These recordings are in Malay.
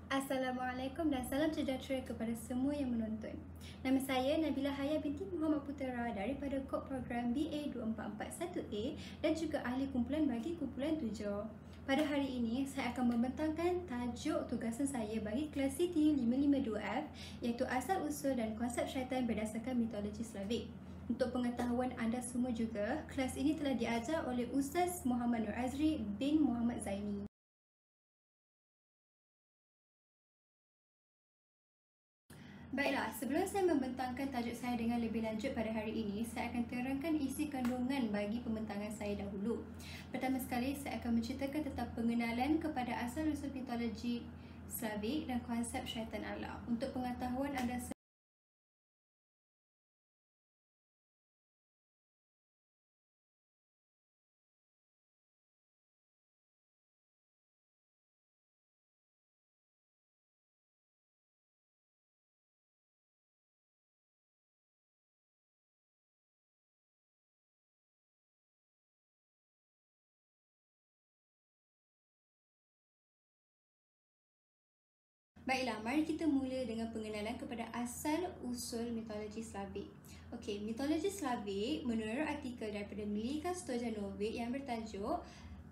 Assalamualaikum dan salam sejahtera kepada semua yang menonton. Nama saya Nabila Haya binti Muhammad Putera daripada kod program BA2441A dan juga ahli kumpulan bagi kumpulan 7. Pada hari ini, saya akan membentangkan tajuk tugasan saya bagi kelas CT 552F iaitu asal-usul dan konsep syaitan berdasarkan mitologi Slavik. Untuk pengetahuan anda semua juga, kelas ini telah diajar oleh Ustaz Muhammad Nur Azri bin Muhammad Zaini. Baiklah, sebelum saya membentangkan tajuk saya dengan lebih lanjut pada hari ini, saya akan terangkan isi kandungan bagi pembentangan saya dahulu. Pertama sekali, saya akan menceritakan tentang pengenalan kepada asal-usul mitologi Slavik dan konsep syaitan Allah. Untuk pengetahuan anda Baiklah, mari kita mula dengan pengenalan kepada asal-usul mitologi Slavik. Okey, mitologi Slavik menurut artikel daripada Milika Stojanovic yang bertajuk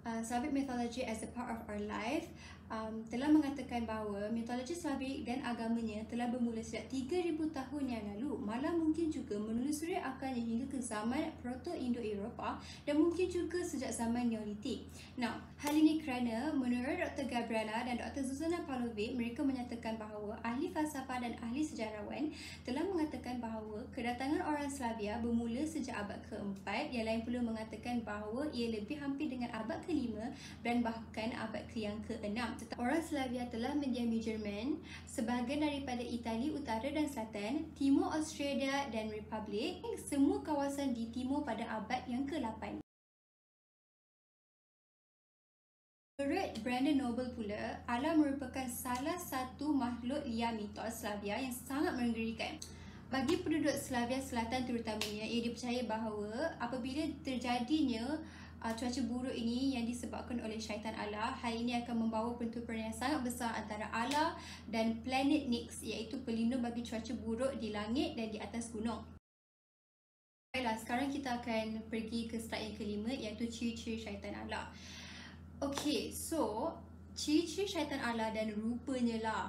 Slavic Mythology as a Part of Our Life telah mengatakan bahawa mitologi Slavik dan agamanya telah bermula sejak 3000 tahun yang lalu, malah mungkin juga menelusuri akarnya hingga ke zaman Proto-Indo-Eropah dan mungkin juga sejak zaman Neolitik. Now, hal ini kerana menurut Dr. Gabriela dan Dr. Zuzana Pavlovic, mereka menyatakan bahawa ahli falsafah dan ahli sejarawan telah mengatakan bahawa kedatangan orang Slavia bermula sejak abad ke-4, yang lain pula mengatakan bahawa ia lebih hampir dengan abad ke-5 dan bahkan abad yang ke-6. Orang Slavia telah mendiami Jerman, sebahagian daripada Itali Utara dan Selatan, Timur Australia dan Republik, semua kawasan di timur pada abad yang ke-8. Menurut Brandon Noble pula, Allah merupakan salah satu makhluk liar mitos Slavia yang sangat mengerikan. Bagi penduduk Slavia Selatan terutamanya, ia dipercaya bahawa apabila terjadinya cuaca buruk ini yang disebabkan oleh syaitan Allah, hal ini akan membawa pertempuran yang sangat besar antara Allah dan planet Nix, iaitu pelindung bagi cuaca buruk di langit dan di atas gunung. Baiklah, sekarang kita akan pergi ke slide yang kelima, iaitu ciri-ciri syaitan Allah. Okey, so ciri-ciri syaitan Allah dan rupanya lah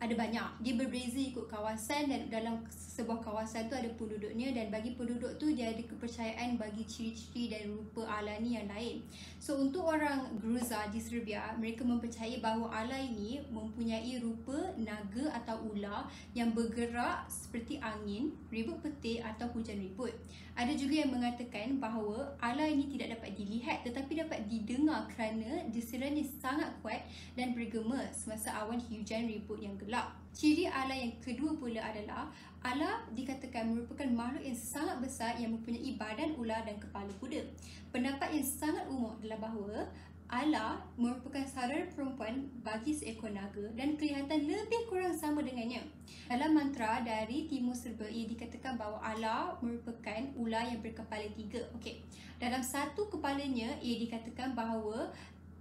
ada banyak. Dia berbeza ikut kawasan dan dalam sebuah kawasan tu ada penduduknya, dan bagi penduduk tu dia ada kepercayaan bagi ciri-ciri dan rupa Allah ni yang lain. So untuk orang Gruza di Serbia, mereka mempercayai bahawa Allah ini mempunyai rupa naga atau ular yang bergerak seperti angin, ribut petir atau hujan ribut. Ada juga yang mengatakan bahawa Allah ini tidak dapat dilihat tetapi dapat didengar kerana deserannya sangat kuat dan bergema semasa awan hujan ribut yang gelap. Ciri Allah yang kedua pula adalah Allah dikatakan merupakan makhluk yang sangat besar yang mempunyai badan ular dan kepala kuda. Pendapat yang sangat umum adalah bahawa Allah merupakan saudara perempuan bagi seekor naga dan kelihatan lebih kurang sama dengannya. Dalam mantra dari Timur Serba, ia dikatakan bahawa Allah merupakan ular yang berkepala 3. Okey. Dalam satu kepalanya, ia dikatakan bahawa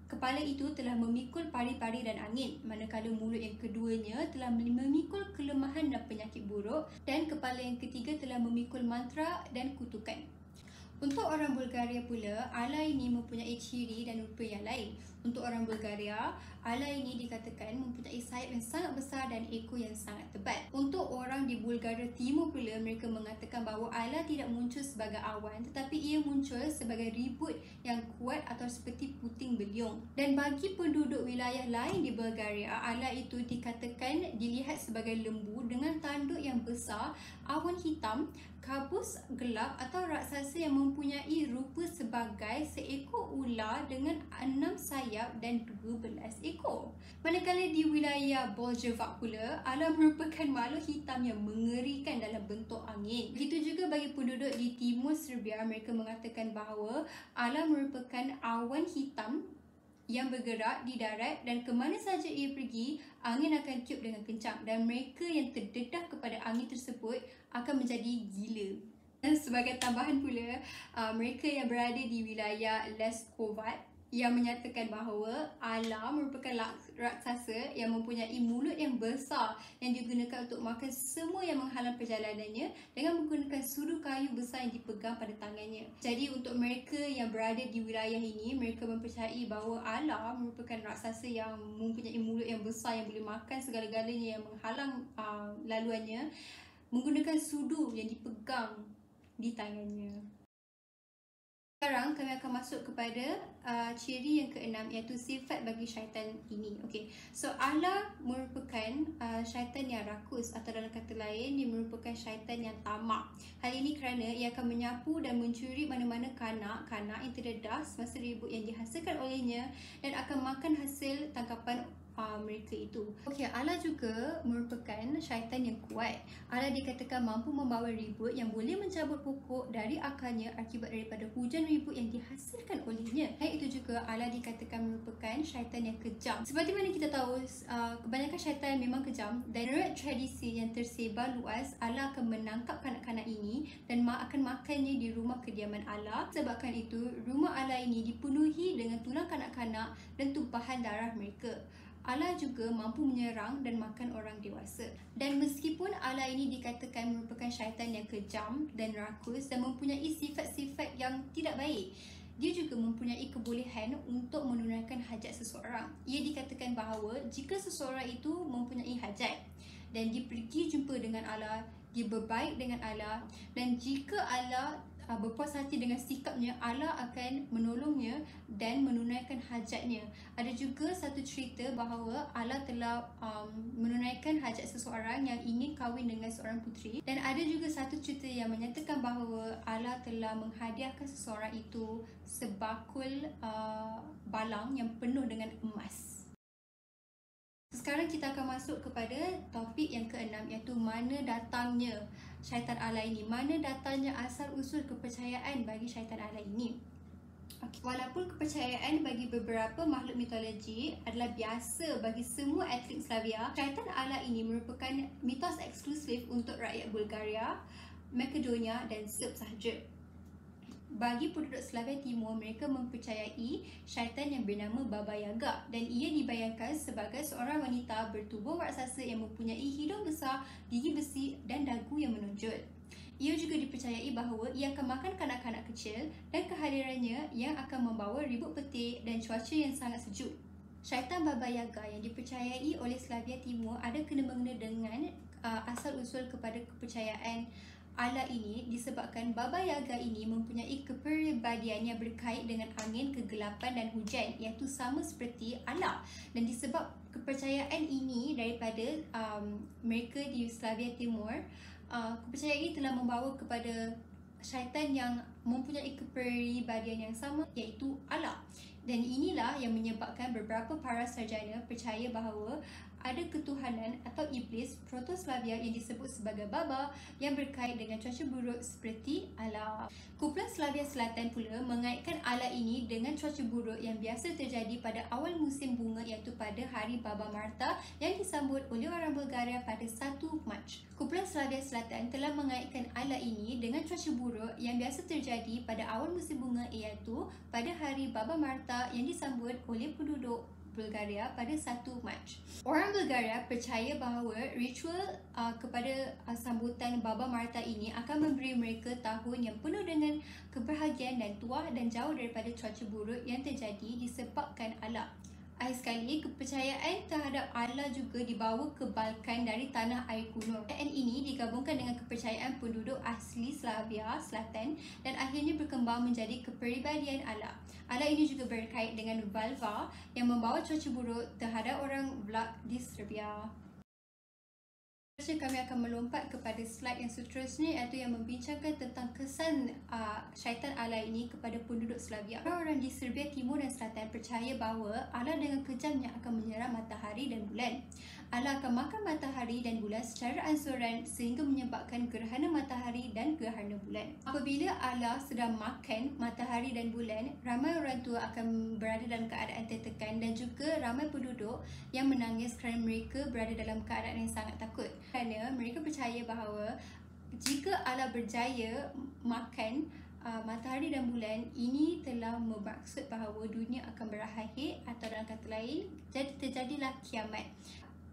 kepala itu telah memikul pari-pari dan angin, manakala mulut yang keduanya telah memikul kelemahan dan penyakit buruk, dan kepala yang ketiga telah memikul mantra dan kutukan. Untuk orang Bulgaria pula, Allah ini mempunyai ciri dan rupa yang lain. Untuk orang Bulgaria, Allah ini dikatakan mempunyai sayap yang sangat besar dan ekor yang sangat tebal. Untuk orang di Bulgaria Timur pula, mereka mengatakan bahawa Allah tidak muncul sebagai awan, tetapi ia muncul sebagai ribut yang kuat atau seperti puting beliung. Dan bagi penduduk wilayah lain di Bulgaria, Allah itu dikatakan dilihat sebagai lembu dengan tanduk yang besar, awan hitam, kabus gelap atau raksasa yang mempunyai rupa sebagai seekor ular dengan 6 sayap dan 12 ekor. Manakala di wilayah Boljevac pula, Allah merupakan makhluk hitam yang mengerikan dalam bentuk angin. Begitu juga bagi penduduk di Timur Serbia, mereka mengatakan bahawa Allah merupakan awan hitam yang bergerak di darat, dan ke mana saja ia pergi, angin akan tiup dengan kencang, dan mereka yang terdedah kepada angin tersebut akan menjadi gila. Dan sebagai tambahan pula, mereka yang berada di wilayah Leskovac yang menyatakan bahawa Allah merupakan raksasa yang mempunyai mulut yang besar yang digunakan untuk makan semua yang menghalang perjalanannya dengan menggunakan sudu kayu besar yang dipegang pada tangannya. Jadi untuk mereka yang berada di wilayah ini, mereka mempercayai bahawa Allah merupakan raksasa yang mempunyai mulut yang besar yang boleh makan segala-galanya yang menghalang laluannya menggunakan sudu yang dipegang di tangannya. Sekarang kami akan masuk kepada ciri yang keenam, iaitu sifat bagi syaitan ini. Okey. So Allah merupakan syaitan yang rakus, atau dalam kata lain dia merupakan syaitan yang tamak. Hal ini kerana ia akan menyapu dan mencuri mana-mana kanak-kanak yang terdedah semasa ribut yang dihasilkan olehnya dan akan makan hasil tangkapan mereka itu. Okey, Allah juga merupakan syaitan yang kuat. Allah dikatakan mampu membawa ribut yang boleh mencabut pokok dari akarnya akibat daripada hujan ribut yang dihasilkan olehnya. Dan itu juga Allah dikatakan merupakan syaitan yang kejam. Seperti mana kita tahu, kebanyakan syaitan memang kejam, dan menurut tradisi yang tersebar luas, Allah akan menangkap kanak-kanak ini dan akan makannya di rumah kediaman Allah. Sebabkan itu, rumah Allah ini dipenuhi dengan tulang kanak-kanak dan tumpahan darah mereka. Allah juga mampu menyerang dan makan orang dewasa. Dan meskipun Allah ini dikatakan merupakan syaitan yang kejam dan rakus dan mempunyai sifat-sifat yang tidak baik, dia juga mempunyai kebolehan untuk menunaikan hajat seseorang. Ia dikatakan bahawa jika seseorang itu mempunyai hajat dan dia pergi jumpa dengan Allah, dia berbaik dengan Allah, dan jika Allah berpuas hati dengan sikapnya, Allah akan menolongnya dan menunaikan hajatnya. Ada juga satu cerita bahawa Allah telah menunaikan hajat seseorang yang ingin kahwin dengan seorang puteri, dan ada juga satu cerita yang menyatakan bahawa Allah telah menghadiahkan seseorang itu sebakul balang yang penuh dengan emas. Sekarang kita akan masuk kepada topik yang keenam, iaitu mana datangnya syaitan Allah ini, mana datangnya asal-usul kepercayaan bagi syaitan Allah ini. Okay. Walaupun kepercayaan bagi beberapa makhluk mitologi adalah biasa bagi semua etnik Slavia, syaitan Allah ini merupakan mitos eksklusif untuk rakyat Bulgaria, Makedonia dan Serb sahaja. Bagi penduduk Slavia Timur, mereka mempercayai syaitan yang bernama Baba Yaga, dan ia dibayangkan sebagai seorang wanita bertubuh raksasa yang mempunyai hidung besar, gigi besi dan dagu yang menonjol. Ia juga dipercayai bahawa ia akan makan kanak-kanak kecil dan kehadirannya yang akan membawa ribut petir dan cuaca yang sangat sejuk. Syaitan Baba Yaga yang dipercayai oleh Slavia Timur ada kena-mengena dengan asal-usul kepada kepercayaan Allah ini disebabkan Baba Yaga ini mempunyai kepribadian yang berkait dengan angin, kegelapan dan hujan, iaitu sama seperti Allah. Dan disebab kepercayaan ini daripada mereka di Slavia Timur, kepercayaan ini telah membawa kepada syaitan yang mempunyai kepribadian yang sama, iaitu Allah. Dan inilah yang menyebabkan beberapa para sarjana percaya bahawa ada ketuhanan atau iblis proto-Slavia yang disebut sebagai Baba yang berkait dengan cuaca buruk seperti Allah. Kumpulan Slavia Selatan pula mengaitkan Allah ini dengan cuaca buruk yang biasa terjadi pada awal musim bunga, iaitu pada hari Baba Marta yang disambut oleh orang Bulgaria pada 1 Mac. Kumpulan Slavia Selatan telah mengaitkan Allah ini dengan cuaca buruk yang biasa terjadi pada awal musim bunga, iaitu pada hari Baba Marta yang disambut oleh penduduk Bulgaria pada 1 Mac. Orang Bulgaria percaya bahawa ritual kepada sambutan Baba Marta ini akan memberi mereka tahun yang penuh dengan kebahagiaan dan tuah dan jauh daripada cuaca buruk yang terjadi disebabkan Allah. Akhir sekali, kepercayaan terhadap Allah juga dibawa ke Balkan dari tanah air kuno. Kepercayaan ini digabungkan dengan kepercayaan penduduk asli Slavia Selatan dan akhirnya berkembang menjadi kepribadian Allah. Allah ini juga berkait dengan Valva yang membawa cuaca buruk terhadap orang Vlach di Serbia. Kami akan melompat kepada slide yang seterusnya, iaitu yang membincangkan tentang kesan syaitan Allah ini kepada penduduk Slavia. Orang-orang di Serbia Timur dan Selatan percaya bahawa Allah dengan kejamnya akan menyerang matahari dan bulan. Allah akan makan matahari dan bulan secara ansuran sehingga menyebabkan gerhana matahari dan gerhana bulan. Apabila Allah sedang makan matahari dan bulan, ramai orang tua akan berada dalam keadaan tertekan dan juga ramai penduduk yang menangis kerana mereka berada dalam keadaan yang sangat takut. Kerana mereka percaya bahawa jika Allah berjaya makan matahari dan bulan, ini telah bermaksud bahawa dunia akan berakhir, atau dalam kata lain, terjadilah kiamat.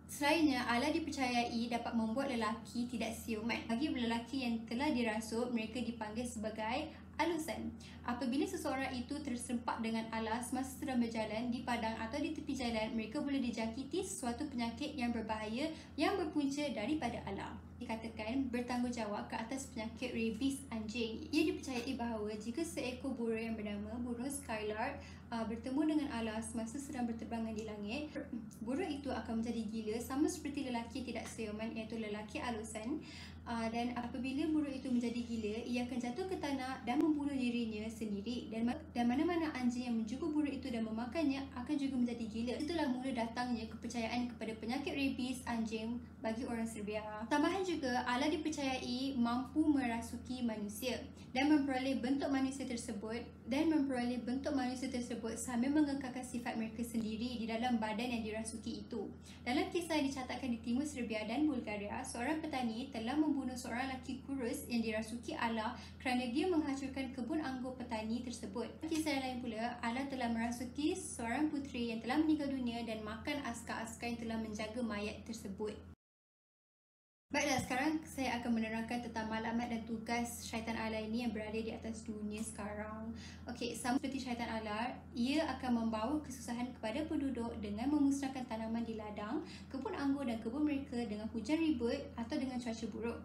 Selainnya, Allah dipercayai dapat membuat lelaki tidak siuman. Bagi lelaki yang telah dirasuk, mereka dipanggil sebagai alusan. Apabila seseorang itu terserempak dengan Allah semasa sedang berjalan di padang atau di tepi jalan, mereka boleh dijangkiti sesuatu penyakit yang berbahaya yang berpunca daripada Allah. Dikatakan bertanggungjawab ke atas penyakit rabies anjing. Ia dipercayai bahawa jika seekor burung yang bernama burung skylark bertemu dengan Allah semasa sedang berterbangan di langit, burung itu akan menjadi gila sama seperti lelaki tidak siuman, iaitu lelaki alusan. Dan apabila burung itu menjadi gila, ia akan jatuh ke tanah dan membunuh dirinya sendiri, dan mana-mana anjing yang menjumpa burung itu dan memakannya akan juga menjadi gila. Itulah mula datangnya kepercayaan kepada penyakit rabies anjing bagi orang Serbia. Tambahan juga, Allah dipercayai mampu merasuki manusia dan memperoleh bentuk manusia tersebut sambil mengekalkan sifat mereka sendiri di dalam badan yang dirasuki itu. Dalam kisah yang dicatatkan di timur Serbia dan Bulgaria, seorang petani telah membunuh seorang lelaki kurus yang dirasuki Allah kerana dia menghancurkan kebun anggur petani tersebut. Kisah lain pula, Allah telah merasuki seorang puteri yang telah meninggal dunia dan makan askar-askar yang telah menjaga mayat tersebut. Baiklah, sekarang saya akan menerangkan tentang maklumat dan tugas syaitan Allah ini yang berada di atas dunia sekarang. Okey, sama seperti syaitan Allah, ia akan membawa kesusahan kepada penduduk dengan memusnahkan tanaman di ladang, kebun anggur dan kebun mereka dengan hujan ribut atau dengan cuaca buruk.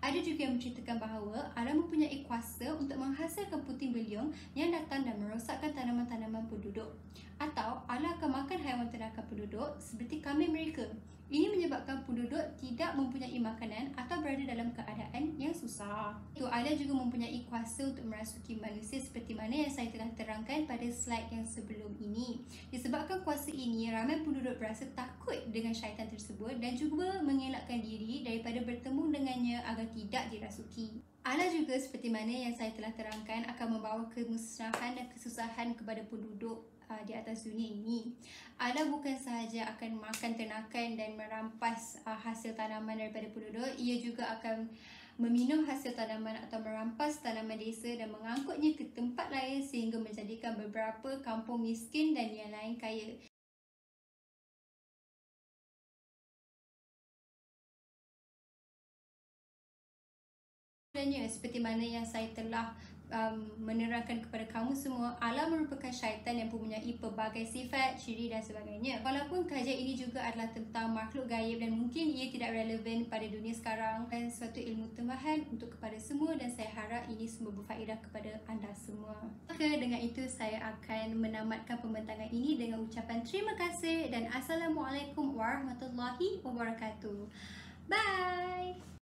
Ada juga yang menceritakan bahawa Allah mempunyai kuasa untuk menghasilkan puting beliung yang datang dan merosakkan tanaman-tanaman penduduk. Atau Allah akan makan haiwan ternakan penduduk seperti kambing mereka. Ini menyebabkan penduduk tidak mempunyai makanan atau berada dalam keadaan yang susah. Itu Allah juga mempunyai kuasa untuk merasuki manusia seperti mana yang saya telah terangkan pada slide yang sebelum ini. Disebabkan kuasa ini, ramai penduduk berasa takut dengan syaitan tersebut dan juga mengelakkan diri daripada bertemu dengannya agar tidak dirasuki. Allah juga seperti mana yang saya telah terangkan akan membawa kemusnahan dan kesusahan kepada penduduk di atas dunia ini. Allah bukan sahaja akan makan ternakan dan merampas hasil tanaman daripada penduduk, ia juga akan meminum hasil tanaman atau merampas tanaman desa dan mengangkutnya ke tempat lain sehingga menjadikan beberapa kampung miskin dan yang lain kaya. Seperti mana yang saya telah menerangkan kepada kamu semua, Allah merupakan syaitan yang mempunyai pelbagai sifat, ciri dan sebagainya. Walaupun kajian ini juga adalah tentang makhluk gaib dan mungkin ia tidak relevan pada dunia sekarang, dan suatu ilmu tambahan untuk kepada semua, dan saya harap ini semua berfaedah kepada anda semua. Maka dengan itu saya akan menamatkan pembentangan ini dengan ucapan terima kasih dan Assalamualaikum warahmatullahi wabarakatuh. Bye!